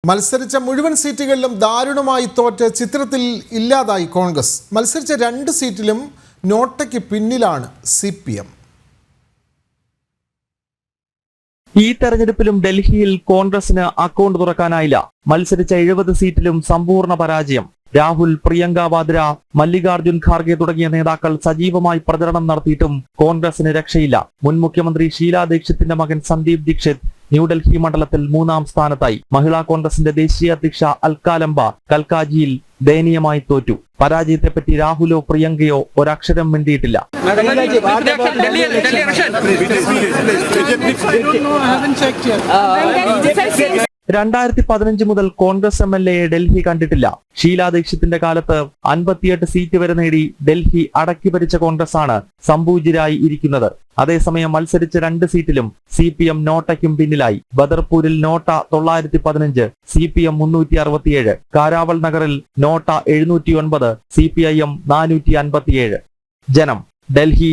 മത്സരിച്ച മുഴുവൻ സീറ്റുകളിലും ദാരുണമായി തോറ്റ് ചിത്രത്തിൽ ഇല്ലാതായി കോൺഗ്രസ്. മത്സരിച്ച 2 സീറ്റിലും നോട്ടയ്ക്ക് പിന്നിലാണ് CPM. ഈ തെരഞ്ഞെടുപ്പിലും ഡൽഹിയിൽ കോൺഗ്രസിന് അക്കൗണ്ട് തുറക്കാനായില്ല. മത്സരിച്ച 70 സീറ്റിലും സമ്പൂർണ്ണ പരാജയം. രാഹുൽ, പ്രിയങ്ക വാദ്ര, മല്ലികാർജുൻ ഖാർഗെ തുടങ്ങിയ നേതാക്കൾ സജീവമായി പ്രചരണം നടത്തിയിട്ടും കോൺഗ്രസിന് രക്ഷയില്ല. മുൻ മുഖ്യമന്ത്രി ഷീലാ ദീക്ഷിത്തിന്റെ മകൻ സന്ദീപ് ദീക്ഷിത് ന്യൂഡൽഹി മണ്ഡലത്തിൽ 3ാം സ്ഥാനത്തായി. മഹിളാ കോൺഗ്രസിന്റെ ദേശീയ അധ്യക്ഷ അൽക്കാലംബ കൽക്കാജിയിൽ ദയനീയമായി തോറ്റു. പരാജയത്തെപ്പറ്റി രാഹുലോ പ്രിയങ്കയോ ഒരക്ഷരം മിണ്ടിയിട്ടില്ല. 2015 മുതൽ കോൺഗ്രസ് MLA ഡൽഹി കണ്ടിട്ടില്ല. ഷീലാ ദീക്ഷിത്തിന്റെ കാലത്ത് 58 സീറ്റ് വരെ നേടി ഡൽഹി അടക്കി ഭരിച്ച കോൺഗ്രസ് ആണ് സംപൂജ്യരായി ഇരിക്കുന്നത്. അതേസമയം മത്സരിച്ച 2 സീറ്റിലും CPM നോട്ടയ്ക്കും പിന്നിലായി. ബദർപൂരിൽ നോട്ട 915, CPM 367. കാരാവൽ നഗറിൽ നോട്ട 709, CPIM 457. ജനം, ഡൽഹി.